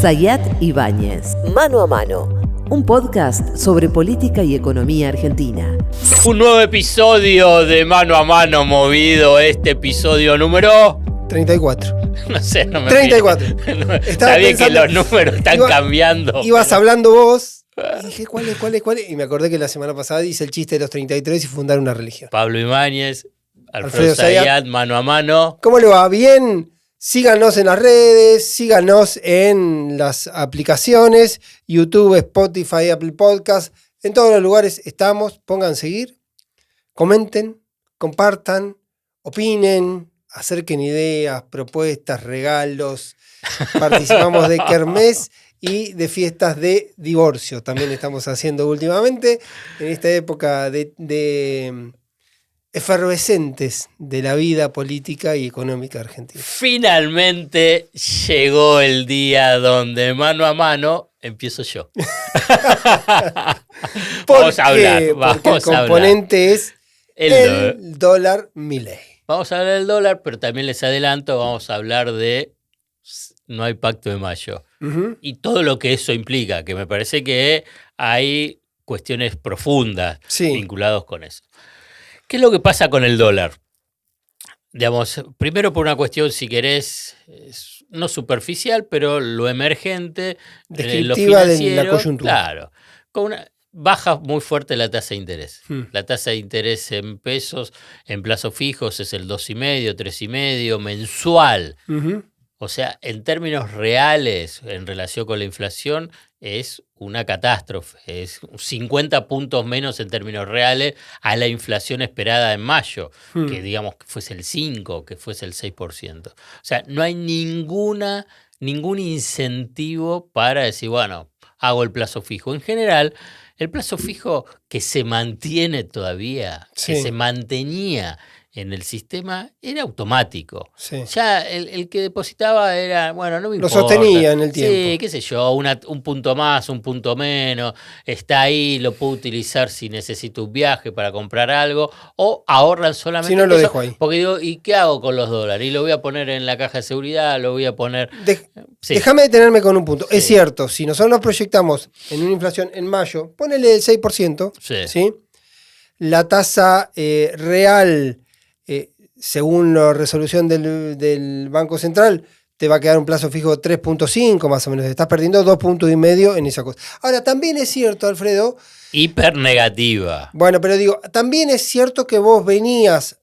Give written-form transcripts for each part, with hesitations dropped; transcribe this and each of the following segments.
Sayat Ibáñez, Mano a Mano, un podcast sobre política y economía argentina. Un nuevo episodio de Mano a Mano movido, este episodio número... 34. No sé, no me 34. No, está bien que los números están cambiando. Ibas hablando vos y dije, ¿cuál es? Y me acordé que la semana pasada hice el chiste de los 33 y fundar una religión. Pablo Ibáñez, Alfredo Sayat, Mano a Mano. ¿Cómo le va? ¿Bien? Síganos en las redes, síganos en las aplicaciones, YouTube, Spotify, Apple Podcast. En todos los lugares estamos. Pongan seguir, comenten, compartan, opinen, acerquen ideas, propuestas, regalos. Participamos de kermés y de fiestas de divorcio. También estamos haciendo últimamente en esta época de efervescentes de la vida política y económica argentina. Finalmente llegó el día donde Mano a Mano empiezo yo. Vamos a hablar. Porque el componente es el dólar Milei. Vamos a hablar del dólar, pero también les adelanto, vamos a hablar de no hay pacto de mayo. Uh-huh. Y todo lo que eso implica, que me parece que hay cuestiones profundas vinculadas con eso. ¿Qué es lo que pasa con el dólar? Digamos, primero por una cuestión, si querés, no superficial, pero lo emergente, descriptiva lo financiero, de la coyuntura. Claro, con una baja muy fuerte la tasa de interés. La tasa de interés en pesos, en plazos fijos, es el 2,5, 3,5 mensual. Uh-huh. O sea, en términos reales, en relación con la inflación, es una catástrofe. Es 50 puntos menos en términos reales a la inflación esperada en mayo, que digamos que fuese el 5, que fuese el 6%. O sea, no hay ningún incentivo para decir, bueno, hago el plazo fijo. En general, el plazo fijo que se mantiene todavía, que se mantenía en el sistema, era automático. Sí. Ya el que depositaba era, bueno, no me importa. Lo sostenía en el tiempo. Sí, qué sé yo, un punto más, un punto menos, está ahí, lo puedo utilizar si necesito un viaje para comprar algo, o ahorran solamente. Si no lo dejo ahí. Porque digo, ¿y qué hago con los dólares? Y lo voy a poner en la caja de seguridad, lo voy a poner... Déjame detenerme con un punto. Sí. Es cierto, si nosotros nos proyectamos en una inflación en mayo, ponele el 6%, ¿sí? La tasa real... según la resolución del Banco Central, te va a quedar un plazo fijo de 3.5 más o menos. Estás perdiendo 2,5 puntos en esa cosa. Ahora, también es cierto, Alfredo... Hiper negativa. Bueno, pero digo, también es cierto que vos venías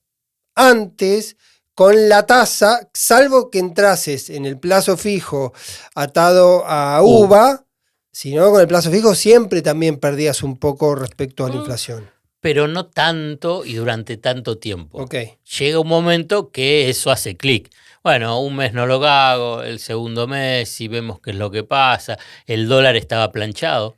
antes con la tasa, salvo que entrases en el plazo fijo atado a UVA, si no, con el plazo fijo siempre también perdías un poco respecto a la inflación. Pero no tanto y durante tanto tiempo. Okay. Llega un momento que eso hace clic. Bueno, un mes no lo hago, el segundo mes, si vemos qué es lo que pasa. El dólar estaba planchado.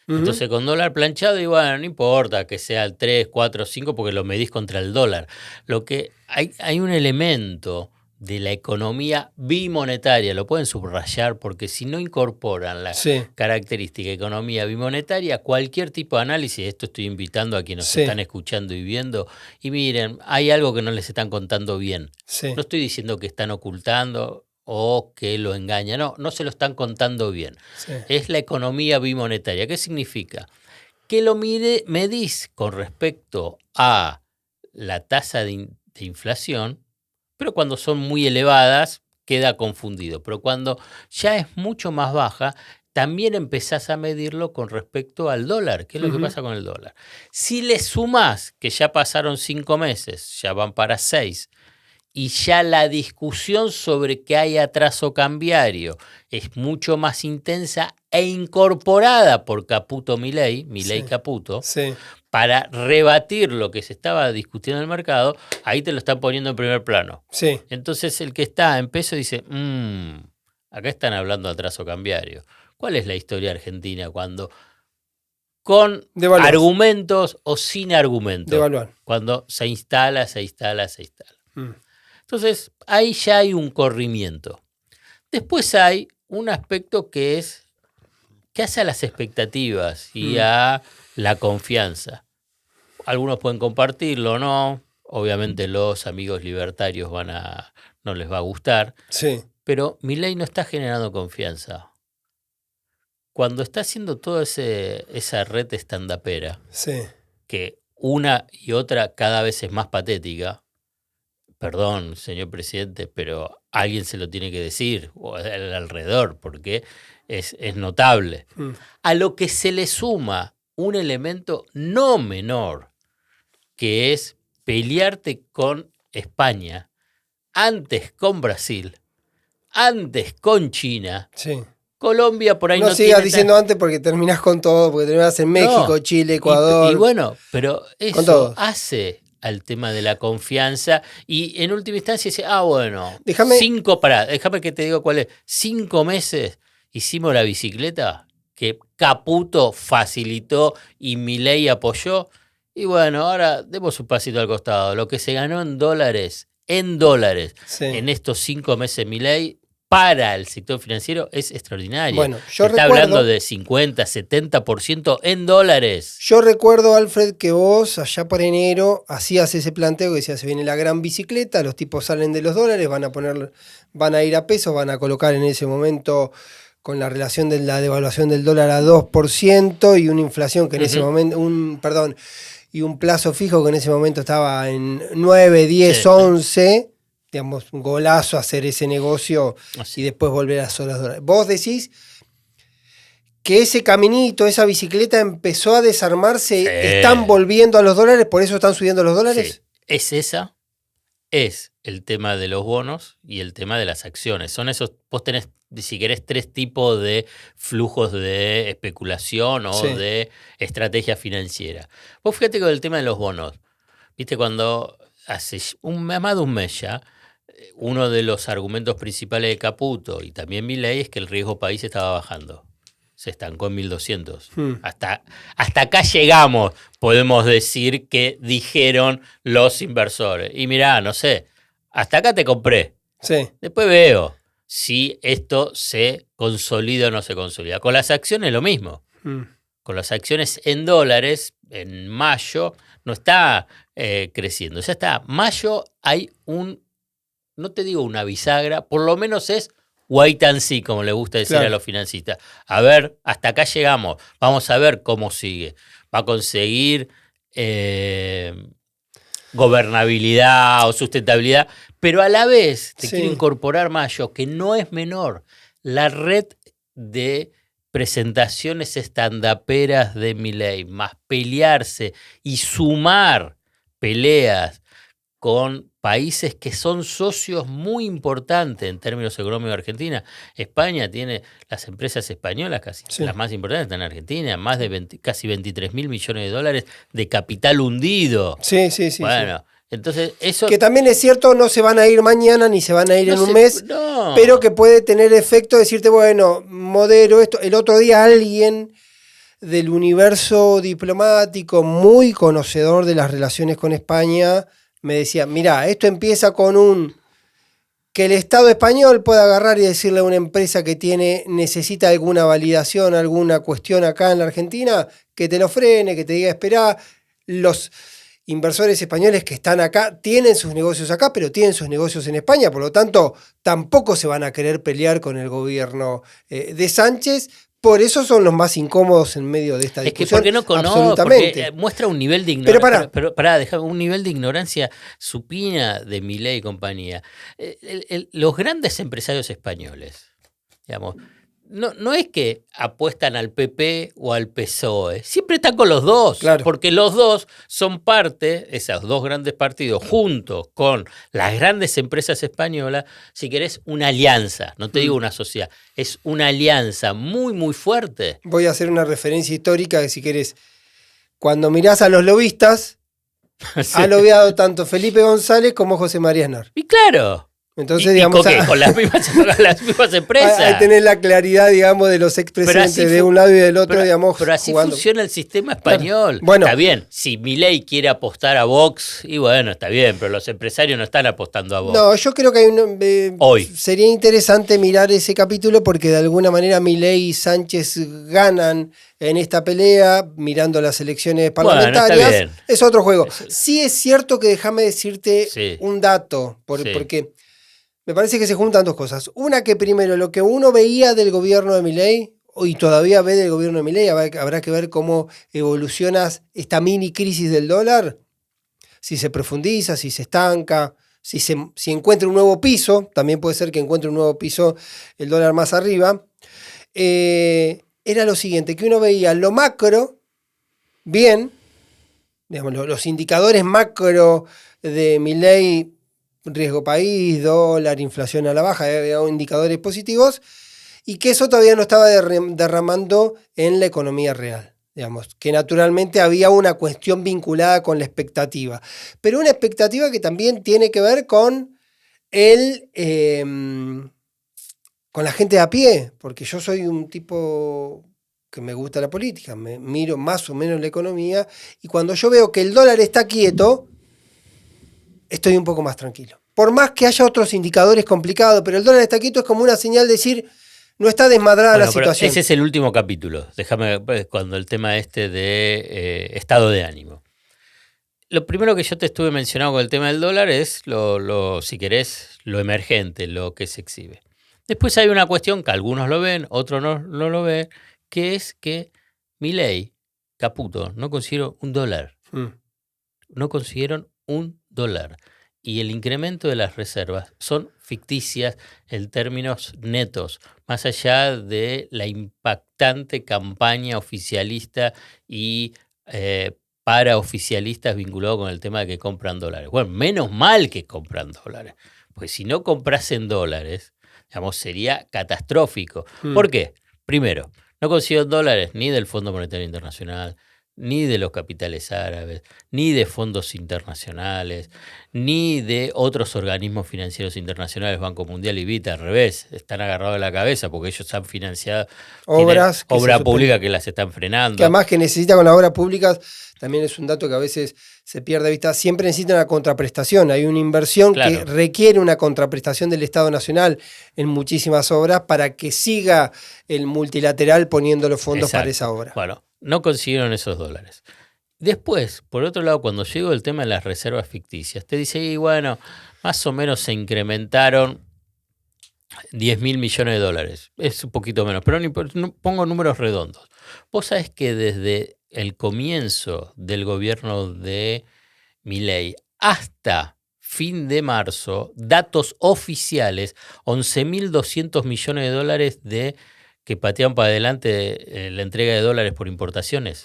Uh-huh. Entonces, con dólar planchado, y bueno, no importa que sea el 3, 4, 5, porque lo medís contra el dólar. Lo que hay un elemento de la economía bimonetaria, lo pueden subrayar porque si no incorporan la característica de economía bimonetaria, cualquier tipo de análisis, esto estoy invitando a quienes nos están escuchando y viendo, y miren, hay algo que no les están contando bien. No estoy diciendo que están ocultando o que lo engañan, no se lo están contando bien. Es la economía bimonetaria. ¿Qué significa? Que lo medís con respecto a la tasa de inflación, pero cuando son muy elevadas queda confundido. Pero cuando ya es mucho más baja, también empezás a medirlo con respecto al dólar. ¿Qué es lo que pasa con el dólar? Si le sumás, que ya pasaron 5 meses, ya van para 6, y ya la discusión sobre que hay atraso cambiario es mucho más intensa e incorporada por Caputo Milei Caputo, para rebatir lo que se estaba discutiendo en el mercado, ahí te lo están poniendo en primer plano. Entonces el que está en peso dice, acá están hablando de atraso cambiario. ¿Cuál es la historia argentina cuando con argumentos o sin argumentos? Cuando se instala. Entonces, ahí ya hay un corrimiento. Después hay un aspecto que hace a las expectativas y a la confianza. Algunos pueden compartirlo o no. Obviamente los amigos libertarios no les va a gustar. Pero Milei no está generando confianza. Cuando está haciendo toda esa red estandapera, Sí. que una y otra cada vez es más patética, perdón, señor presidente, pero alguien se lo tiene que decir, o al alrededor, porque es notable. A lo que se le suma un elemento no menor, que es pelearte con España, antes con Brasil, antes con China. Sí. Colombia por ahí no no sigas tiene diciendo antes porque terminás con todo, porque terminás en México, No. Chile, Ecuador. Y bueno, pero eso todos. hace al tema de la confianza y en última instancia dice, bueno, Déjame que te digo cuál es, 5 meses hicimos la bicicleta que Caputo facilitó y Milei apoyó y bueno, ahora demos un pasito al costado, lo que se ganó en dólares Sí. en estos 5 meses Milei para el sector financiero es extraordinario. Bueno, yo Está recuerdo, hablando de 50, 70% en dólares. Yo recuerdo, Alfred, que vos allá por enero hacías ese planteo que decía, se viene la gran bicicleta, los tipos salen de los dólares, van a ir a pesos, van a colocar en ese momento con la relación de la devaluación del dólar a 2% y una inflación que en ese momento, y un plazo fijo que en ese momento estaba en 9, 10, 11, digamos, un golazo hacer ese negocio y después volver a solos dólares. Vos decís que ese caminito, esa bicicleta empezó a desarmarse, están volviendo a los dólares, por eso están subiendo los dólares. Sí. Es el tema de los bonos y el tema de las acciones. Son esos, vos tenés, si querés, 3 tipos de flujos de especulación o de estrategia financiera. Vos fíjate con el tema de los bonos. Viste, cuando hace más de un mes ya, uno de los argumentos principales de Caputo y también Milei es que el riesgo país estaba bajando. Se estancó en 1200. Hasta acá llegamos, podemos decir que dijeron los inversores. Y mirá, no sé, hasta acá te compré. Sí. Después veo si esto se consolida o no se consolida. Con las acciones lo mismo. Con las acciones en dólares, en mayo, no está creciendo. Ya está, mayo hay no te digo una bisagra, por lo menos es wait and see, como le gusta decir a los financistas. A ver, hasta acá llegamos. Vamos a ver cómo sigue. Va a conseguir gobernabilidad o sustentabilidad, pero a la vez te quiero incorporar, Mayo, que no es menor, la red de presentaciones estandaperas de Milei, más pelearse y sumar peleas con países que son socios muy importantes en términos económicos de Argentina. España tiene las empresas españolas, casi las más importantes están en Argentina, más de casi 23.000 millones de dólares de capital hundido. Sí. Bueno, entonces eso... Que también es cierto, no se van a ir mañana ni se van a ir en un mes, pero que puede tener efecto de decirte, bueno, modero esto. El otro día alguien del universo diplomático, muy conocedor de las relaciones con España, me decía, mirá, esto empieza con que el Estado español pueda agarrar y decirle a una empresa que necesita alguna validación, alguna cuestión acá en la Argentina, que te lo frene, que te diga esperá. Los inversores españoles que están acá tienen sus negocios acá, pero tienen sus negocios en España, por lo tanto, tampoco se van a querer pelear con el gobierno de Sánchez. Por eso son los más incómodos en medio de esta discusión. Es que porque no conozco, porque muestra un nivel de ignorancia. Pero déjame, un nivel de ignorancia supina de Milei y compañía. Los grandes empresarios españoles, digamos, no es que apuestan al PP o al PSOE, siempre están con los dos, porque los dos son parte, esos dos grandes partidos, junto con las grandes empresas españolas, si querés, una alianza, no te digo una sociedad, es una alianza muy, muy fuerte. Voy a hacer una referencia histórica que si querés, cuando mirás a los lobistas, ha lobeado tanto Felipe González como José María Aznar. Y claro. Entonces, digamos, con las mismas empresas. Hay que tener la claridad, digamos, de los expresidentes de un lado y del otro, digamos. Pero así jugando. Funciona el sistema español. Bueno, está bien, si Milei quiere apostar a Vox, y bueno, está bien, pero los empresarios no están apostando a Vox. No, yo creo que hoy sería interesante mirar ese capítulo porque de alguna manera Milei y Sánchez ganan en esta pelea, mirando las elecciones parlamentarias. Bueno, es otro juego. Sí es cierto que déjame decirte un dato, porque Me parece que se juntan dos cosas. Una, que primero lo que uno veía del gobierno de Milei y todavía ve del gobierno de Milei, habrá que ver cómo evoluciona esta mini crisis del dólar, si se profundiza, si se estanca, si encuentra un nuevo piso, también puede ser que encuentre un nuevo piso el dólar más arriba. Era lo siguiente, que uno veía lo macro bien, digamos, los indicadores macro de Milei, riesgo país, dólar, inflación a la baja, había indicadores positivos, y que eso todavía no estaba derramando en la economía real. Digamos, que naturalmente había una cuestión vinculada con la expectativa, pero una expectativa que también tiene que ver con con la gente de a pie, porque yo soy un tipo que me gusta la política, me miro más o menos la economía, y cuando yo veo que el dólar está quieto, estoy un poco más tranquilo. Por más que haya otros indicadores complicados, pero el dólar está quieto es como una señal de decir, no está desmadrada la situación. Ese es el último capítulo. Déjame, cuando el tema de estado de ánimo. Lo primero que yo te estuve mencionando con el tema del dólar es, si querés, lo emergente, lo que se exhibe. Después hay una cuestión que algunos lo ven, otros no lo ven, que es que Milei, Caputo, no consiguieron $1. No consiguieron $1. Y el incremento de las reservas son ficticias en términos netos, más allá de la impactante campaña oficialista y paraoficialistas vinculados con el tema de que compran dólares. Bueno, menos mal que compran dólares, pues si no comprasen dólares, digamos, sería catastrófico. ¿Por qué? Primero, no consiguieron dólares ni del Fondo Monetario Internacional, ni de los capitales árabes, ni de fondos internacionales, ni de otros organismos financieros internacionales, Banco Mundial y Vita, al revés, están agarrados de la cabeza porque ellos han financiado obra pública que las están frenando. Que además que necesita con las obras públicas, también es un dato que a veces se pierde de vista, siempre necesita una contraprestación, hay una inversión que requiere una contraprestación del Estado Nacional en muchísimas obras para que siga el multilateral poniendo los fondos para esa obra. Bueno, no consiguieron esos dólares. Después, por otro lado, cuando llegó el tema de las reservas ficticias, te dice, y bueno, más o menos se incrementaron 10.000 millones de dólares. Es un poquito menos, pero no pongo números redondos. Vos sabés que desde el comienzo del gobierno de Milei hasta fin de marzo, datos oficiales, 11.200 millones de dólares que patean para adelante la entrega de dólares por importaciones.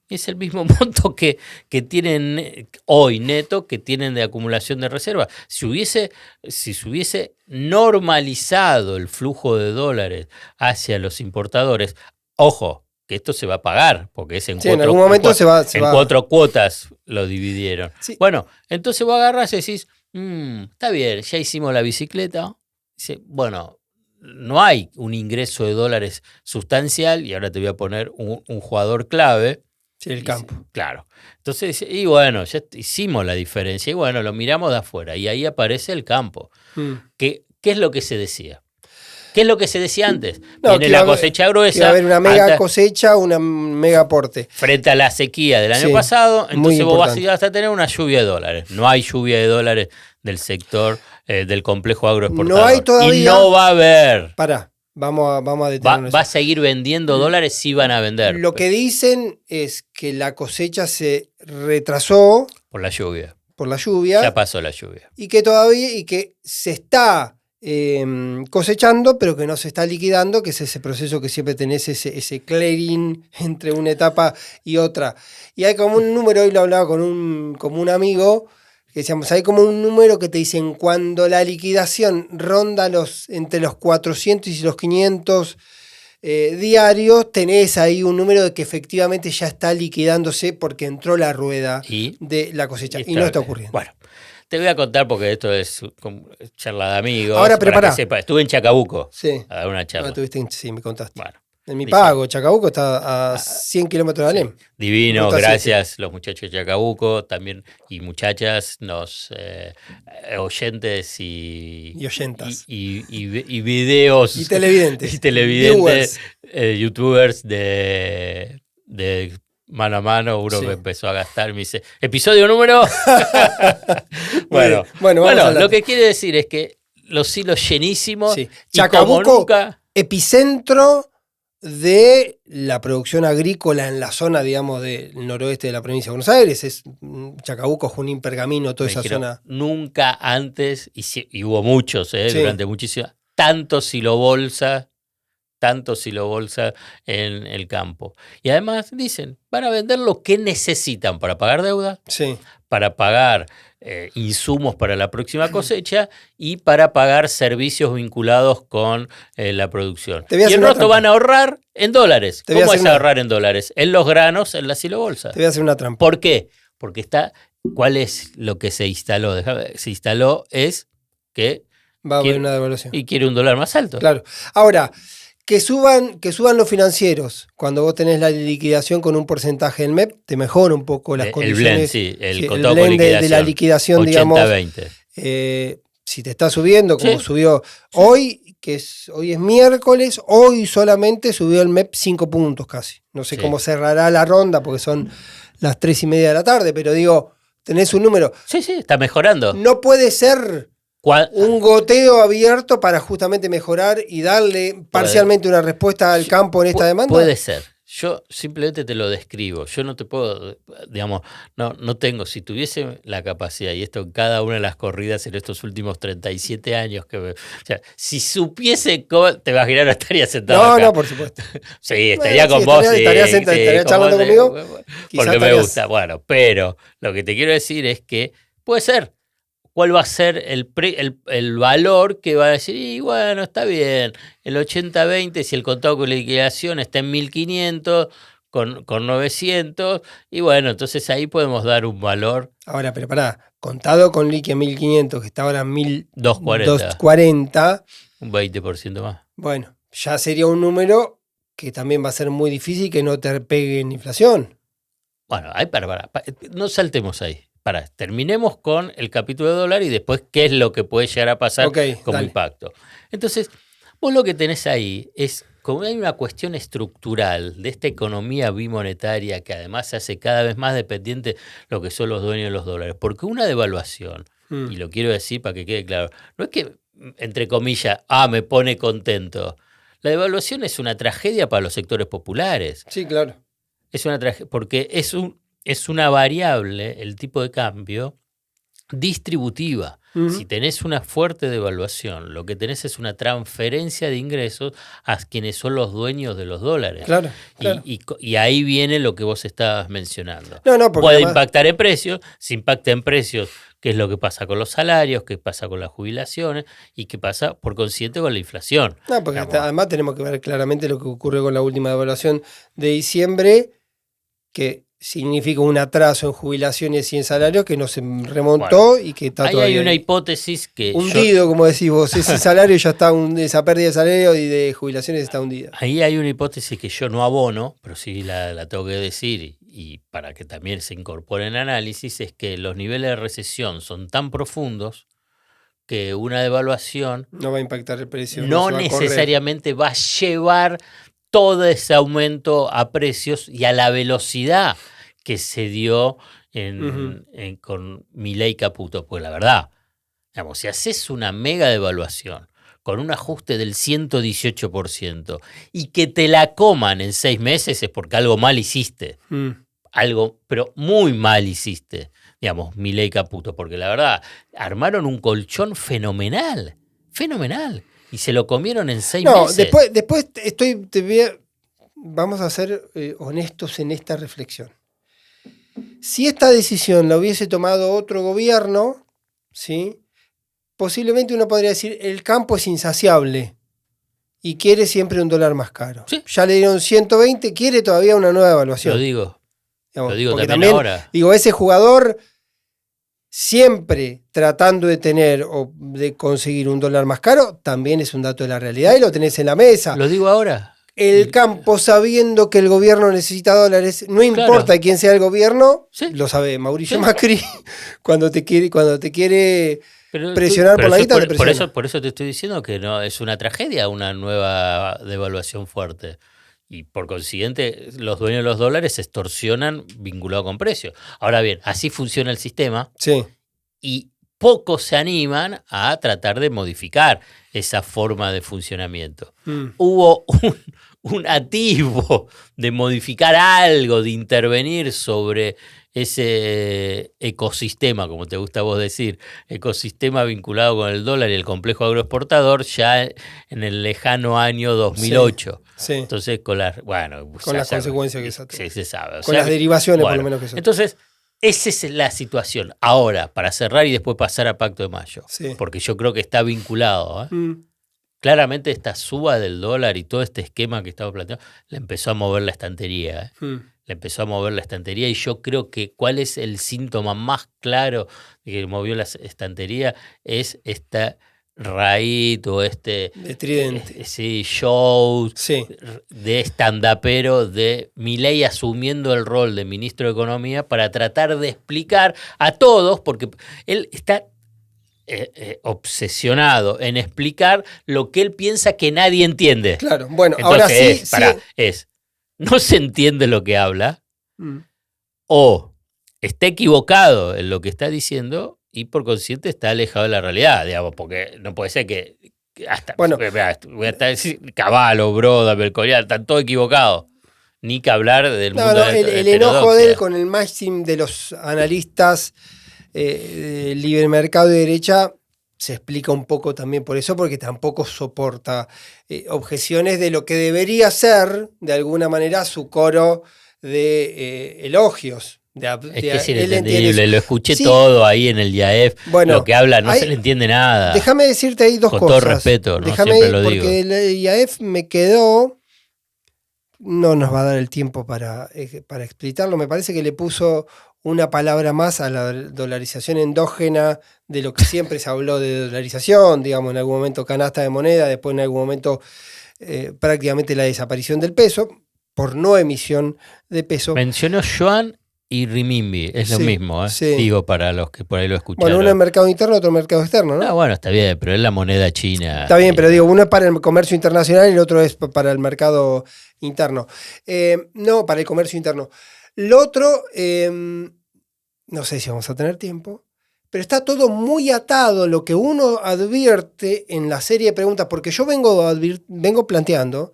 Es el mismo monto que tienen hoy neto, que tienen de acumulación de reservas. Si se hubiese normalizado el flujo de dólares hacia los importadores, ojo, que esto se va a pagar, porque es en cuatro cuotas lo dividieron. Sí. Bueno, entonces vos agarrás y decís, está bien, ya hicimos la bicicleta. Dice, bueno, no hay un ingreso de dólares sustancial y ahora te voy a poner un jugador clave. Sí, el campo. Claro. Entonces, y bueno, ya hicimos la diferencia y bueno, lo miramos de afuera y ahí aparece el campo. ¿Qué es lo que se decía? ¿Qué es lo que se decía antes? Viene la cosecha gruesa. Iba a haber una mega cosecha, un mega aporte. Frente a la sequía del año pasado, entonces vos vas a tener una lluvia de dólares. No hay lluvia de dólares del sector del complejo agroexportador. No hay todavía. Y no va a haber. Pará, vamos a detenernos. Va a seguir vendiendo dólares, sí van a vender. Lo que dicen es que la cosecha se retrasó. Por la lluvia. Ya pasó la lluvia. Y que se está cosechando, pero que no se está liquidando, que es ese proceso que siempre tenés, ese clearing entre una etapa y otra. Y hay como un número, hoy lo hablaba con un amigo, que decíamos, hay como un número que te dicen cuando la liquidación ronda entre los 400 y los 500 diarios, tenés ahí un número de que efectivamente ya está liquidándose porque entró la rueda de la cosecha y no está ocurriendo. Bueno, te voy a contar porque esto es charla de amigos. Ahora prepara. Estuve en Chacabuco a dar una charla. Sí, me contaste. Bueno. En mi pago, Chacabuco está a 100 kilómetros de Alem. Divino, gracias los muchachos de Chacabuco también y muchachas, los oyentes y oyentas. Y videos. Y televidentes. Youtubers de mano a mano. Uno me empezó a gastar, me dice, ¿episodio número? Bueno, lo que quiere decir es que los hilos llenísimos. Sí. Y como Chacabuco, nunca, epicentro de la producción agrícola en la zona, digamos, del noroeste de la provincia de Buenos Aires. Chacabuco, Junín, Pergamino, toda me esa dijeron, zona. nunca antes, y hubo muchos, Sí. durante muchísimo, tanto silobolsa en el campo. Y además dicen, van a vender lo que necesitan para pagar deuda, Sí. para pagar insumos para la próxima cosecha y para pagar servicios vinculados con la producción. Te voy a Y hacer el una resto trampa. van a ahorrar en dólares. Te voy a ¿Cómo hacer es una- ahorrar en dólares? En los granos, en la silobolsa. Te voy a hacer una trampa. ¿Por qué? Porque ¿cuál es lo que se instaló? Se instaló es que Va a haber quiere- una devaluación. y quiere un dólar más alto. Claro. Ahora, que suban los financieros cuando vos tenés la liquidación con un porcentaje del MEP, te mejora un poco las El condiciones. blend, sí, el Sí, contado blend con de la liquidación, 80-20. digamos. Si te está subiendo, como Sí. subió hoy, hoy es miércoles, hoy solamente subió el MEP 5 puntos casi. No sé Sí. cómo cerrará la ronda porque son las 3:30 de la tarde, pero digo, tenés un número. Sí, está mejorando. No puede ser un goteo abierto para justamente mejorar y darle parcialmente una respuesta al campo en esta demanda. Puede ser. Yo simplemente te lo describo. Yo no te puedo, digamos, no tengo, si tuviese la capacidad, y esto en cada una de las corridas en estos últimos 37 años, o sea, si supiese cómo, te imaginas, no estaría sentado No, acá. no, por supuesto. Sí, estaría Bueno, con sí, vos. estaría con charlando vos, conmigo. Quizá porque me estarías- gusta. Bueno, pero lo que te quiero decir es que puede ser. ¿Cuál va a ser el valor que va a decir? Y bueno, está bien, el 80-20, si el contado con liquidación está en 1.500, con 900, y bueno, entonces ahí podemos dar un valor Ahora, pero pará, contado con liqui a 1.500, que está ahora en 240, 240, un 20% más. bueno, ya sería un número que también va a ser muy difícil que no te pegue en inflación. Bueno, ahí no saltemos ahí. Terminemos con el capítulo de dólar y después qué es lo que puede llegar a pasar Ok, como dale. impacto. Entonces, vos lo que tenés ahí es, como hay una cuestión estructural de esta economía bimonetaria que además se hace cada vez más dependiente de lo que son los dueños de los dólares. Porque una devaluación, y lo quiero decir para que quede claro, no es que, entre comillas, me pone contento. La devaluación es una tragedia para los sectores populares. Sí, claro. Es una tragedia porque es una variable, el tipo de cambio, distributiva. Ujú. Si tenés una fuerte devaluación, lo que tenés es una transferencia de ingresos a quienes son los dueños de los dólares. Claro, claro. Y ahí viene lo que vos estabas mencionando. No, porque Puede además- impactar en precios, si impacta en precios, qué es lo que pasa con los salarios, qué pasa con las jubilaciones y qué pasa, por consiguiente, con la inflación. No, porque Digamos, además tenemos que ver claramente lo que ocurrió con la última devaluación de diciembre, que significa un atraso en jubilaciones y en salarios que no se remontó y que está ahí hay todavía una ahí. hipótesis que Hundido, como decís vos. Ese salario ya está, esa pérdida de salario y de jubilaciones está hundida. Ahí hay una hipótesis que yo no abono, pero sí la tengo que decir y para que también se incorpore en análisis, es que los niveles de recesión son tan profundos que una devaluación No va a impactar el precio. no se va a correr. necesariamente va a llevar todo ese aumento a precios y a la velocidad que se dio con Milei Caputo. Pues la verdad, digamos, si haces una mega devaluación con un ajuste del 118% y que te la coman en 6 meses es porque algo mal hiciste. Algo, pero muy mal hiciste, digamos, Milei Caputo, porque la verdad, armaron un colchón fenomenal, y se lo comieron en 6 meses. Después vamos a ser honestos en esta reflexión. Si esta decisión la hubiese tomado otro gobierno, ¿sí? Posiblemente uno podría decir, el campo es insaciable y quiere siempre un dólar más caro. Sí. Ya le dieron 120, quiere todavía una nueva evaluación. Lo digo Porque también ahora. Digo, ese jugador siempre tratando de tener o de conseguir un dólar más caro, también es un dato de la realidad y lo tenés en la mesa. Lo digo ahora. El campo, sabiendo que el gobierno necesita dólares, no importa Claro. quién sea el gobierno, Sí. lo sabe Mauricio Sí. Macri, cuando te quiere Pero presionar por la guita, te presiona. por eso te estoy diciendo que no es una tragedia una nueva devaluación fuerte. Y por consiguiente, los dueños de los dólares se extorsionan vinculado con precios. Ahora bien, así funciona el sistema Sí. y pocos se animan a tratar de modificar esa forma de funcionamiento. Hubo un atisbo de modificar algo, de intervenir sobre ese ecosistema, como te gusta a vos decir, ecosistema vinculado con el dólar y el complejo agroexportador ya en el lejano año 2008. Sí. Entonces, con las consecuencias que eso se sabe. Con las derivaciones, por lo menos, que eso. Entonces, esa es la situación. Ahora, para cerrar y después pasar a Pacto de Mayo, porque yo creo que está vinculado. Claramente esta suba del dólar y todo este esquema que estaba planteando le empezó a mover la estantería. Le empezó a mover la estantería y yo creo que cuál es el síntoma más claro de que movió la estantería es esta raíz o de tridente. Show de stand-upero de Milei asumiendo el rol de ministro de Economía para tratar de explicar a todos, porque él está obsesionado en explicar lo que él piensa que nadie entiende. Claro, bueno, entonces ahora no se entiende lo que habla, o está equivocado en lo que está diciendo y por consiguiente está alejado de la realidad, digamos, porque no puede ser que hasta voy a decir Cavallo, Broda, Belcorial, están todos equivocados. Ni que hablar del mundo de el enojo de él con el máximo de los analistas libre mercado y derecha se explica un poco también por eso, porque tampoco soporta objeciones de lo que debería ser, de alguna manera, su coro de elogios. Es que es inentendible, lo escuché todo ahí en el IAEF, lo que habla no se le entiende nada. Déjame decirte ahí dos cosas. Con todo respeto, ¿no? Siempre lo digo. Porque el IAEF me quedó, no nos va a dar el tiempo para explicarlo, me parece que le puso una palabra más a la dolarización endógena de lo que siempre se habló de dolarización, digamos, en algún momento canasta de moneda, después en algún momento prácticamente la desaparición del peso, por no emisión de peso. Mencionó yuan y renminbi, es lo mismo, digo, para los que por ahí lo escucharon. Bueno, uno es mercado interno, otro es mercado externo, ¿no? Bueno, está bien, pero es la moneda china. Está bien, pero digo, uno es para el comercio internacional y el otro es para el mercado interno. No, para el comercio interno. Lo otro, no sé si vamos a tener tiempo, pero está todo muy atado lo que uno advierte en la serie de preguntas, porque yo vengo planteando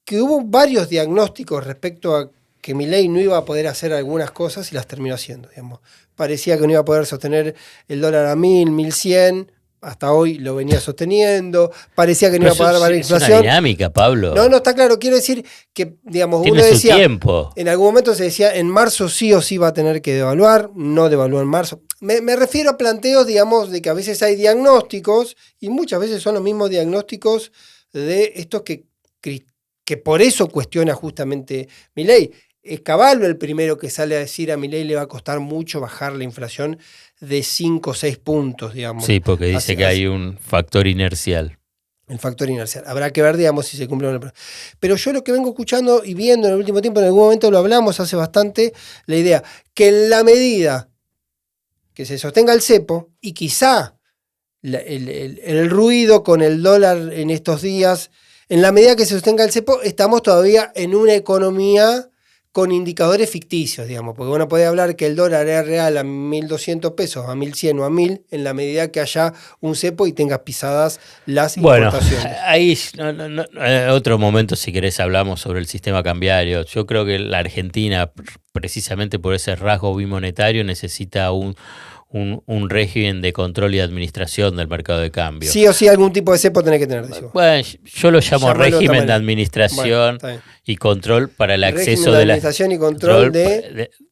que hubo varios diagnósticos respecto a que Milei no iba a poder hacer algunas cosas y las terminó haciendo, digamos. Parecía que no iba a poder sostener el dólar a 1.000, 1.100, hasta hoy lo venía sosteniendo, parecía que no iba a poder dar la inflación. Es una dinámica, Pablo. No, está claro, quiero decir que, digamos, tiene uno decía, tiempo. En algún momento se decía, en marzo sí o sí va a tener que devaluar, no devaluó en marzo. Me refiero a planteos, digamos, de que a veces hay diagnósticos, y muchas veces son los mismos diagnósticos de estos que por eso cuestiona justamente Milei. Es Cavallo el primero que sale a decir a Milei le va a costar mucho bajar la inflación de 5 o 6 puntos, digamos. Sí, porque dice que hay un factor inercial. El factor inercial. Habrá que ver, digamos, si se cumple o no. Pero yo lo que vengo escuchando y viendo en el último tiempo, en algún momento lo hablamos hace bastante, la idea que en la medida que se sostenga el cepo y quizá el ruido con el dólar en estos días, en la medida que se sostenga el cepo, estamos todavía en una economía con indicadores ficticios, digamos, porque uno puede hablar que el dólar es real a 1.200 pesos, a 1.100 o a 1.000, en la medida que haya un cepo y tengas pisadas las importaciones. Bueno, ahí en otro momento, si querés, hablamos sobre el sistema cambiario. Yo creo que la Argentina, precisamente por ese rasgo bimonetario, necesita un régimen de control y administración del mercado de cambio. Sí o sí algún tipo de cepo tenés que tener. Decimos. Bueno, yo lo llamo régimen de administración y control para el acceso de administración y control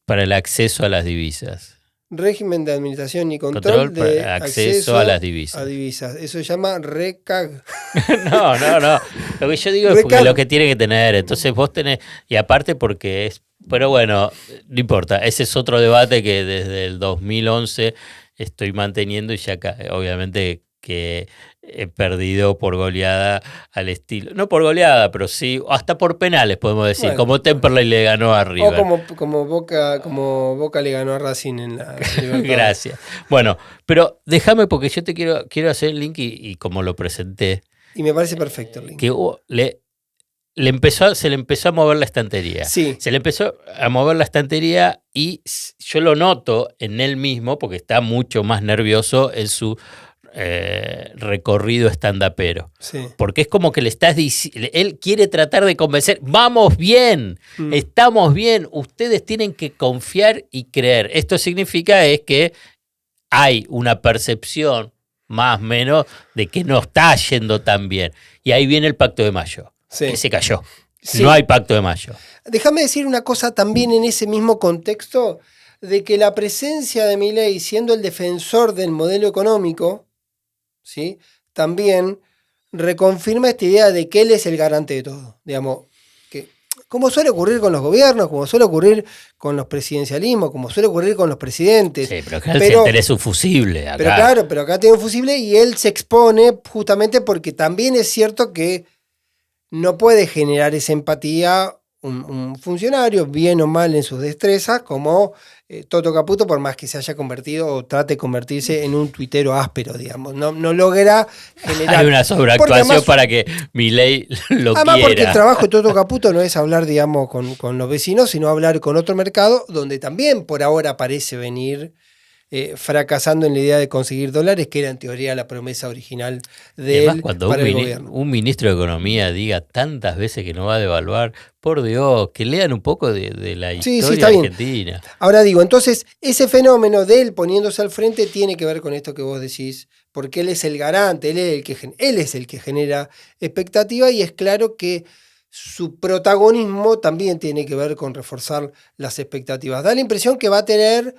para el acceso a las divisas. Régimen de administración y control de acceso a las divisas. A divisas. Eso se llama RECAG. No. Lo que yo digo es porque lo que tiene que tener. Entonces vos tenés, y aparte porque es. Pero bueno, no importa, ese es otro debate que desde el 2011 estoy manteniendo y ya obviamente que he perdido por goleada al estilo, no por goleada, pero sí, hasta por penales podemos decir, bueno, como Temperley le ganó a River. O como Boca le ganó a Racing en la Gracias. Bueno, pero déjame porque yo te quiero hacer el link y como lo presenté. Y me parece perfecto el link. Que se le empezó a mover la estantería. Sí. Se le empezó a mover la estantería y yo lo noto en él mismo porque está mucho más nervioso en su recorrido estandapero. Sí. Porque es como que le estás diciendo, él quiere tratar de convencer, vamos bien, estamos bien, ustedes tienen que confiar y creer. Esto significa es que hay una percepción más o menos de que no está yendo tan bien. Y ahí viene el Pacto de Mayo, que se cayó. Sí. No hay Pacto de Mayo. Déjame decir una cosa también en ese mismo contexto, de que la presencia de Milei siendo el defensor del modelo económico, ¿sí?, también reconfirma esta idea de que él es el garante de todo. Digamos, que como suele ocurrir con los gobiernos, como suele ocurrir con los presidencialismos, como suele ocurrir con los presidentes. Sí, pero acá él tiene su fusible. Acá. Pero claro, pero acá tiene un fusible y él se expone justamente porque también es cierto que no puede generar esa empatía un funcionario, bien o mal en sus destrezas, como Toto Caputo, por más que se haya convertido o trate de convertirse en un tuitero áspero, digamos. No logra generar... Hay una sobreactuación para que Milei lo quiera. Además, porque el trabajo de Toto Caputo no es hablar, digamos, con los vecinos, sino hablar con otro mercado, donde también por ahora parece venir fracasando en la idea de conseguir dólares, que era en teoría la promesa original de él para el gobierno. Un ministro de Economía diga tantas veces que no va a devaluar, por Dios, que lean un poco de la historia argentina. Ahora digo, entonces, ese fenómeno de él poniéndose al frente tiene que ver con esto que vos decís, porque él es el garante, él es el que genera expectativa, y es claro que su protagonismo también tiene que ver con reforzar las expectativas. Da la impresión que va a tener...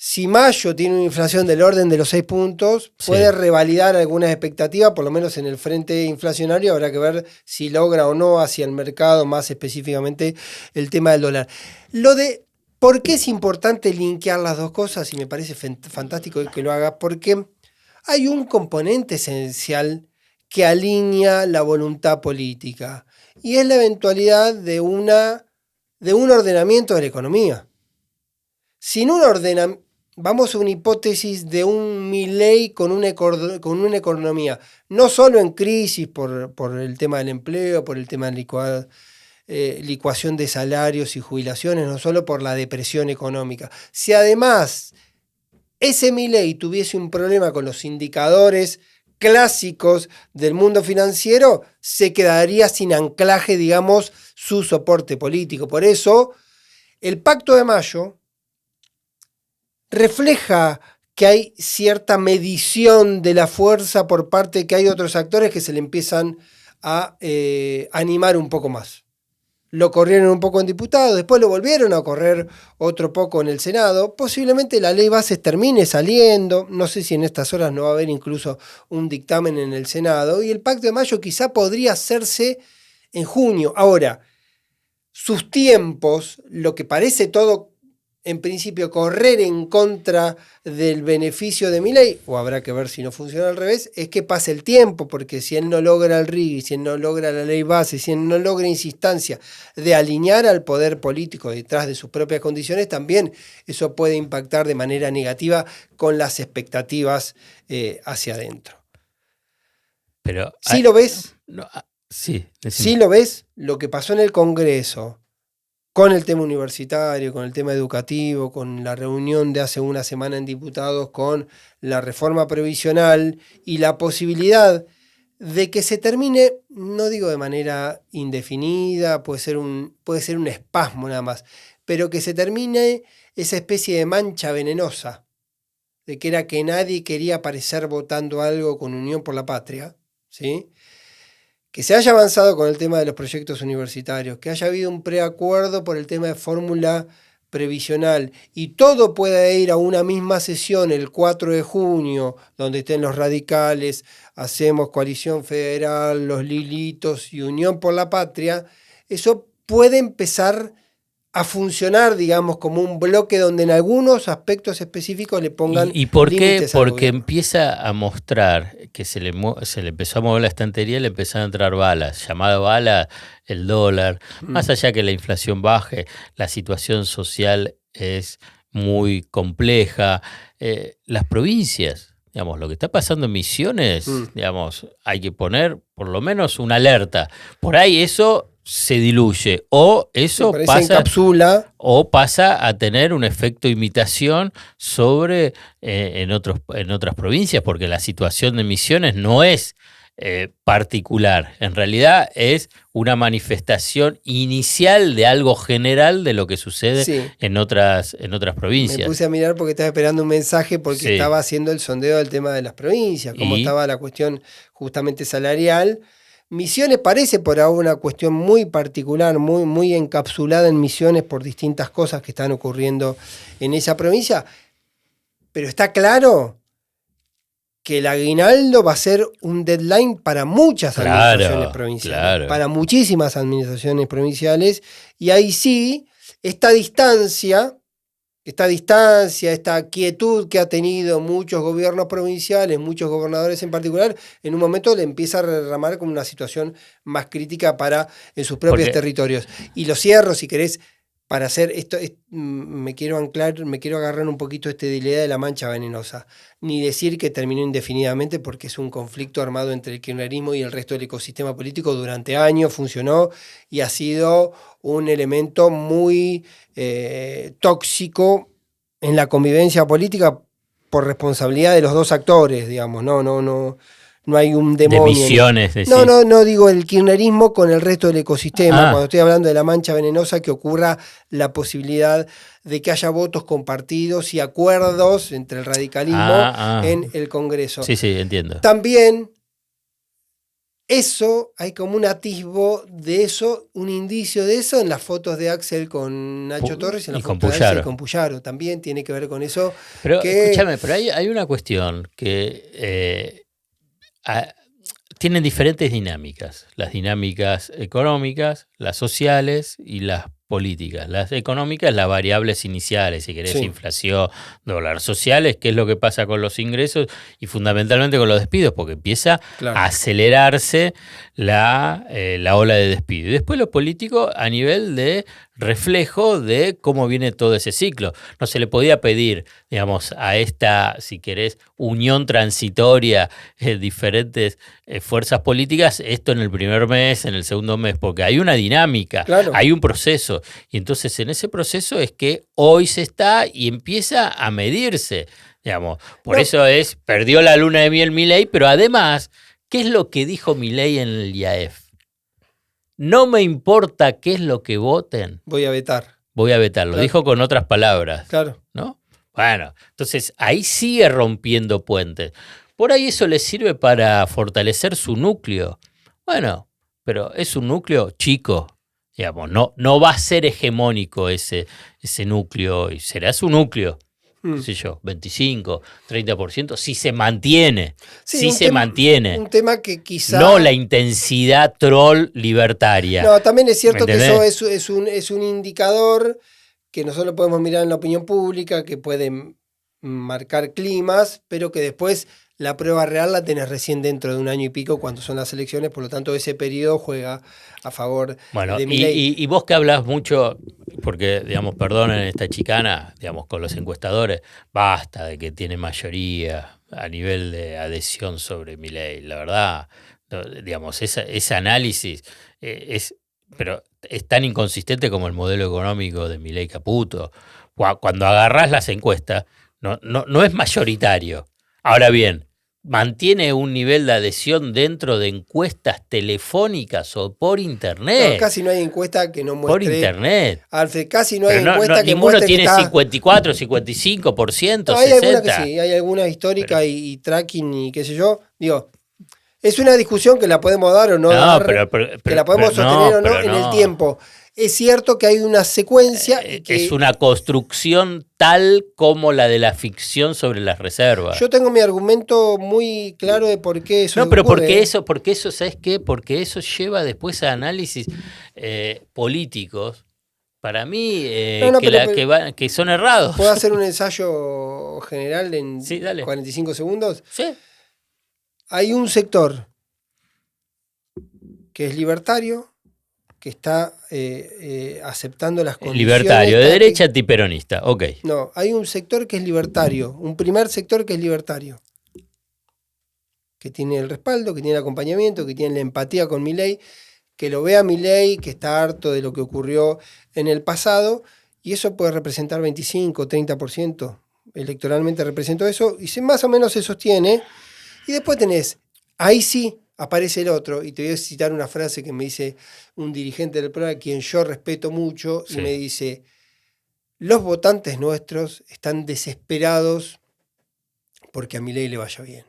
Si Mayo tiene una inflación del orden de los 6 puntos, puede revalidar algunas expectativas, por lo menos en el frente inflacionario. Habrá que ver si logra o no hacia el mercado, más específicamente el tema del dólar. Lo de por qué es importante linkear las dos cosas, y me parece fantástico que lo haga, porque hay un componente esencial que alinea la voluntad política, y es la eventualidad de un ordenamiento de la economía. Sin un ordenamiento, vamos a una hipótesis de un Milei con una economía no solo en crisis por el tema del empleo, por el tema de licuación de salarios y jubilaciones, no solo por la depresión económica. Si además ese Milei tuviese un problema con los indicadores clásicos del mundo financiero, se quedaría sin anclaje, digamos, su soporte político. Por eso, el Pacto de Mayo refleja que hay cierta medición de la fuerza por parte de que hay otros actores que se le empiezan a animar un poco más. Lo corrieron un poco en diputados, después lo volvieron a correr otro poco en el Senado. Posiblemente la ley bases termine saliendo, no sé si en estas horas no va a haber incluso un dictamen en el Senado, y el Pacto de Mayo quizá podría hacerse en junio. Ahora, sus tiempos, lo que parece todo en principio correr en contra del beneficio de Milei, o habrá que ver si no funciona al revés, es que pase el tiempo, porque si él no logra el RIGI, si él no logra la ley base, si él no logra insistencia de alinear al poder político detrás de sus propias condiciones, también eso puede impactar de manera negativa con las expectativas hacia adentro. Pero ¿sí lo ves? No, sí. ¿Sí lo ves? Lo que pasó en el Congreso, con el tema universitario, con el tema educativo, con la reunión de hace una semana en diputados, con la reforma previsional y la posibilidad de que se termine, no digo de manera indefinida, puede ser un espasmo nada más, pero que se termine esa especie de mancha venenosa, de que era que nadie quería aparecer votando algo con Unión por la Patria, ¿sí? Que se haya avanzado con el tema de los proyectos universitarios, que haya habido un preacuerdo por el tema de fórmula previsional, y todo pueda ir a una misma sesión el 4 de junio, donde estén los radicales, Hacemos Coalición Federal, los Lilitos y Unión por la Patria, eso puede empezar a funcionar, digamos, como un bloque donde en algunos aspectos específicos le pongan ¿Y por qué? límites al Porque gobierno. empieza a mostrar que se le empezó a mover la estantería y le empezaron a entrar balas. Llamada bala, el dólar. Más allá que la inflación baje, la situación social es muy compleja. Las provincias digamos, lo que está pasando en Misiones, digamos, hay que poner por lo menos una alerta. Por ahí eso se diluye o eso pasa a tener un efecto imitación sobre en otras provincias, porque la situación de Misiones no es particular, en realidad es una manifestación inicial de algo general de lo que sucede en otras provincias. Me puse a mirar porque estaba esperando un mensaje porque estaba haciendo el sondeo del tema de las provincias, cómo estaba la cuestión justamente salarial. Misiones parece por ahora una cuestión muy particular, muy, muy encapsulada en Misiones por distintas cosas que están ocurriendo en esa provincia, pero está claro que el aguinaldo va a ser un deadline para muchas administraciones provinciales, para muchísimas administraciones provinciales, y ahí sí, esta distancia, esta quietud que ha tenido muchos gobiernos provinciales, muchos gobernadores en particular, en un momento le empieza a derramar como una situación más crítica en sus propios territorios. Y lo cierro, si querés, para hacer esto, me quiero agarrar un esto de la idea de la mancha venenosa. Ni decir que terminó indefinidamente porque es un conflicto armado entre el kirchnerismo y el resto del ecosistema político. Durante años funcionó y ha sido un elemento muy tóxico en la convivencia política por responsabilidad de los dos actores, digamos. No hay un demonio. De Misiones, decís. No digo el kirchnerismo con el resto del ecosistema. Cuando estoy hablando de la mancha venenosa, que ocurra la posibilidad de que haya votos compartidos y acuerdos entre el radicalismo en el Congreso. Sí, entiendo. También eso, hay como un atisbo de eso, un indicio de eso en las fotos de Axel con Nacho Torres y en las fotos de Axel con Puyaro. También tiene que ver con eso. Pero escúchame, pero hay una cuestión que tienen diferentes dinámicas, las dinámicas económicas, las sociales y las políticas. Las económicas, las variables iniciales, si querés, inflación, dólar. Sociales, qué es lo que pasa con los ingresos y fundamentalmente con los despidos, porque empieza a acelerarse la ola de despido. Y después lo político a nivel de reflejo de cómo viene todo ese ciclo. No se le podía pedir, digamos, a esta, si querés, unión transitoria, diferentes fuerzas políticas, esto en el primer mes, en el segundo mes, porque hay una dinámica, hay un proceso. Y entonces en ese proceso es que hoy se está y empieza a medirse, digamos. Por eso perdió la luna de miel Milei, pero además, ¿qué es lo que dijo Milei en el IAEF? No me importa qué es lo que voten. Voy a vetar. Lo dijo con otras palabras. Claro. ¿No? Bueno, entonces ahí sigue rompiendo puentes. Por ahí eso le sirve para fortalecer su núcleo. Bueno, pero es un núcleo chico. Digamos, no va a ser hegemónico ese núcleo. Y será su núcleo. Qué sé yo, 25, 30%, si se mantiene. Mantiene. Un tema que quizá... No la intensidad troll libertaria. No, también es cierto que eso es un indicador que nosotros podemos mirar en la opinión pública, que puede marcar climas, pero que después la prueba real la tenés recién dentro de un año y pico cuando son las elecciones, por lo tanto ese periodo juega a favor de Milei. Y vos que hablas mucho, porque, digamos, perdonen esta chicana, digamos, con los encuestadores, basta de que tiene mayoría a nivel de adhesión sobre Milei. La verdad, digamos, ese análisis pero es tan inconsistente como el modelo económico de Milei Caputo. Cuando agarrás las encuestas, no es mayoritario. Ahora bien, mantiene un nivel de adhesión dentro de encuestas telefónicas o por internet. Casi no hay encuesta que no muestre. Por internet. Alfred, casi no hay encuesta que ninguno muestre. Tiene que está... 54, 55%, hay 60%. Alguna que sí, hay alguna histórica y tracking y qué sé yo. Digo, es una discusión que la podemos dar o no dar, que la podemos sostener o no en el tiempo. Es cierto que hay una secuencia. Es una construcción tal como la de la ficción sobre las reservas. Yo tengo mi argumento muy claro de por qué eso pero porque eso, ¿sabes qué? Porque eso lleva después a análisis políticos, para mí, que son errados. ¿Puedo hacer un ensayo general en 45 segundos? Sí. Hay un sector que es libertario, que está aceptando las condiciones. Libertario, de derecha antiperonista, ok. No, hay un sector que es libertario, un primer sector que es libertario, que tiene el respaldo, que tiene el acompañamiento, que tiene la empatía con Milei, que lo vea Milei, que está harto de lo que ocurrió en el pasado, y eso puede representar 25, 30%. Electoralmente representó eso, y más o menos se sostiene. Y después tenés, ahí sí aparece el otro, y te voy a citar una frase que me dice un dirigente del PRO, a quien yo respeto mucho, y me dice: los votantes nuestros están desesperados porque a Milei le vaya bien.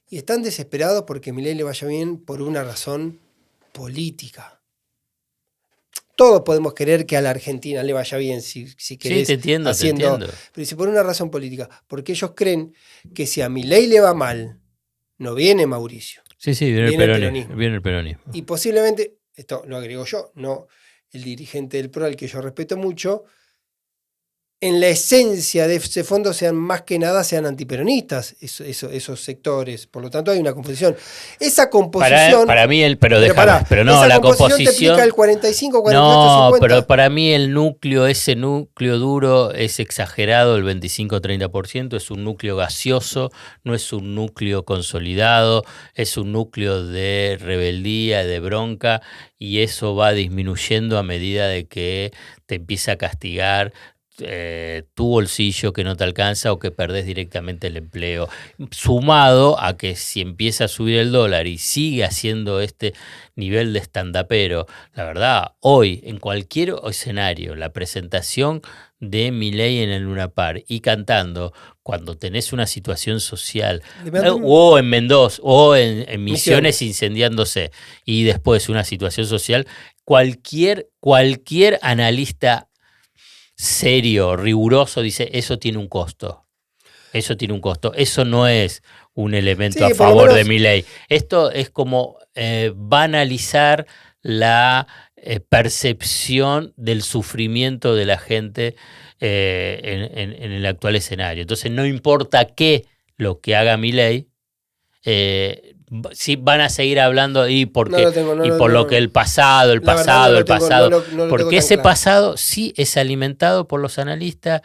Y están desesperados porque a Milei le vaya bien por una razón política. Todos podemos querer que a la Argentina le vaya bien, si querés. Sí, te entiendo. Pero si por una razón política, porque ellos creen que si a Milei le va mal, no viene Mauricio. Sí, viene el peronismo. Y posiblemente, esto lo agrego yo, no el dirigente del PRO, al que yo respeto mucho, en la esencia de ese fondo sean antiperonistas esos sectores. Por lo tanto, hay una composición. Esa composición... Para mí la composición te explica el 45, 48, no, 50. Pero para mí ese núcleo duro es exagerado, el 25-30%, es un núcleo gaseoso, no es un núcleo consolidado, es un núcleo de rebeldía, de bronca, y eso va disminuyendo a medida de que te empieza a castigar tu bolsillo, que no te alcanza o que perdés directamente el empleo, sumado a que si empieza a subir el dólar y sigue haciendo este nivel de estandapero, la verdad, hoy en cualquier escenario, la presentación de Milei en el Luna Park y cantando cuando tenés una situación social, o en Mendoza o en Misiones incendiándose, y después una situación social, cualquier analista serio, riguroso, dice: eso tiene un costo. Eso no es un elemento a favor de Milei. Esto es como banalizar la percepción del sufrimiento de la gente en el actual escenario. Entonces, no importa lo que haga Milei, sí van a seguir hablando por lo que el pasado, porque ese pasado sí es alimentado por los analistas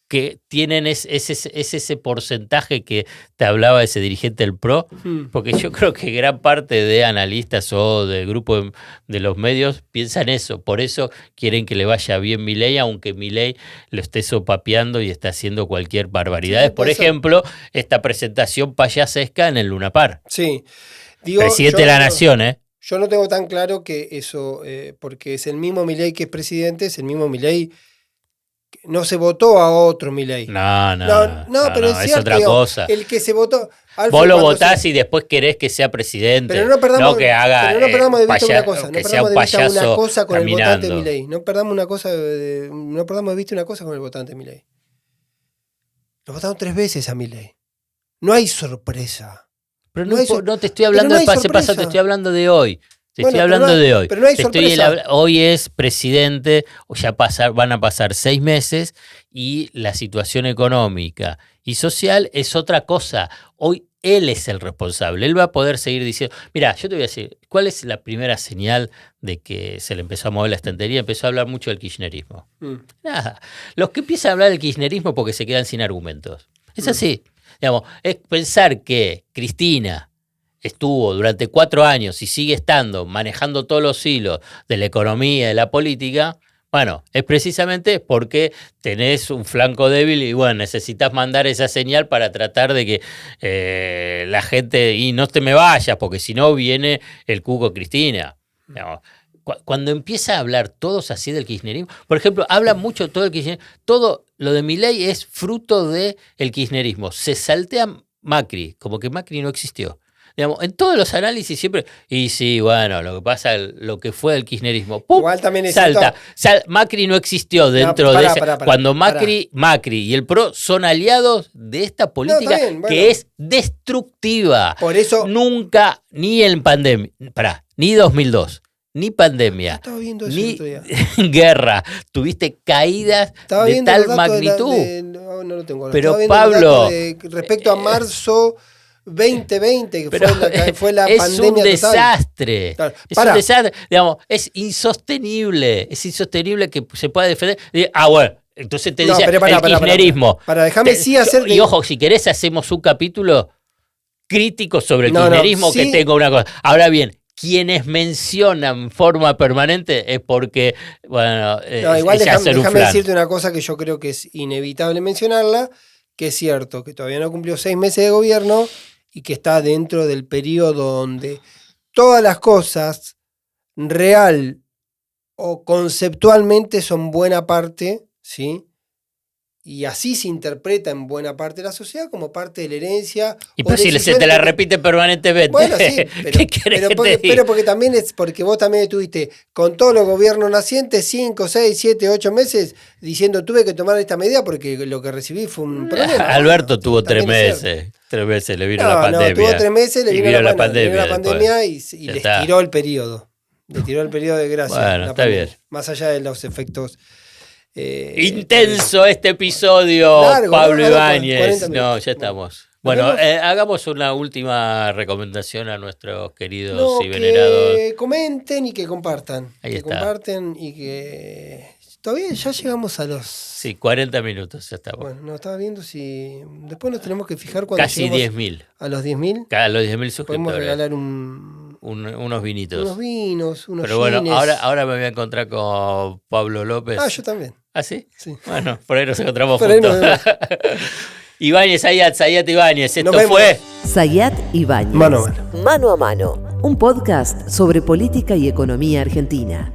que tienen ese porcentaje que te hablaba ese dirigente del PRO, porque yo creo que gran parte de analistas o del grupo de los medios piensan eso, por eso quieren que le vaya bien Milei, aunque Milei lo esté sopapeando y está haciendo cualquier barbaridad. Sí, por ejemplo, esta presentación payasesca en el Luna Park. Sí. Presidente de la Nación, ¿eh? Yo no tengo tan claro que eso, porque es el mismo Milei que es presidente, es el mismo Milei. No se votó a otro Milei. No, pero es cierto, otra cosa. El que se votó... Vos lo votás y después querés que sea presidente. Pero no perdamos que haga, de vista una cosa. Que sea un payaso cosa con caminando. El votante Milei. No perdamos de vista una cosa con el votante Milei. Lo votaron 3 veces a Milei. No hay sorpresa. Pero no te estoy hablando del pasado, te estoy hablando de hoy. Estoy hablando de hoy. Pero no hay sorpresa. Hoy es presidente, van a pasar 6 meses y la situación económica y social es otra cosa. Hoy él es el responsable. Él va a poder seguir diciendo... Mirá, yo te voy a decir, ¿cuál es la primera señal de que se le empezó a mover la estantería? Empezó a hablar mucho del kirchnerismo. Nada. Los que empiezan a hablar del kirchnerismo porque se quedan sin argumentos. Es así. Digamos, es pensar que Cristina estuvo durante 4 años y sigue estando manejando todos los hilos de la economía, de la política, bueno, es precisamente porque tenés un flanco débil y bueno, necesitas mandar esa señal para tratar de que la gente, y no te me vayas, porque si no viene el cuco Cristina. Digamos, cuando empieza a hablar todos así del kirchnerismo, por ejemplo, habla mucho todo el kirchnerismo, todo lo de Milei es fruto del kirchnerismo. Se saltea Macri, como que Macri no existió. Digamos, en todos los análisis siempre, y sí, bueno, lo que pasa, lo que fue el kirchnerismo, ¡pum! Igual también salta. Macri no existió dentro de ese. Cuando Macri y el PRO son aliados de esta política que es destructiva. Por eso. Nunca, ni en pandemia, ni 2002. Ni pandemia, ni guerra, tuviste caídas de tal magnitud. No lo tengo. Pero Pablo, respecto a marzo 2020, que fue la es pandemia un desastre. Claro. Es un desastre. Digamos, es insostenible que se pueda defender. Bueno, entonces te dice el kirchnerismo. Déjame sí hacer. Y ojo, si querés hacemos un capítulo crítico sobre el kirchnerismo sí. que tenga una cosa. Ahora bien, quienes mencionan forma permanente es porque, bueno, igual déjame decirte una cosa que yo creo que es inevitable mencionarla, que es cierto, que todavía no cumplió 6 meses de gobierno y que está dentro del periodo donde todas las cosas real o conceptualmente son buena parte, ¿sí? Y así se interpreta en buena parte de la sociedad como parte de la herencia. Y pues si se te la repite permanentemente. Bueno, sí, pero porque también es porque vos también estuviste con todos los gobiernos nacientes 5, 6, 7, 8 meses diciendo tuve que tomar esta medida porque lo que recibí fue un problema. Alberto tuvo 3 meses. 3 meses le vino la pandemia. Tuvo 3 meses, le vino la pandemia y les está. tiró el periodo. Le tiró el periodo de gracia. Bueno, está bien. Más allá de los efectos. Intenso este episodio, largo, Pablo Ibáñez. No, ya estamos. Bueno, hagamos una última recomendación a nuestros queridos y venerados. Que comenten y que compartan. Ahí está. Comparten y que. Todavía ya llegamos a los. Sí, 40 minutos ya estamos. Bueno, no estaba viendo si. Después nos tenemos que fijar cuando casi 10.000. A los 10.000. A los 10.000 suscriptores. Podemos regalar unos vinitos. Unos vinos, unos Pero bueno, gines. ahora me voy a encontrar con Pablo López. Yo también. ¿Ah, sí? Sí. Bueno, por ahí nos encontramos juntos. Ibáñez, Zayat Ibáñez. Esto fue Zayat Ibáñez. Mano a mano. Mano a mano. Un podcast sobre política y economía argentina.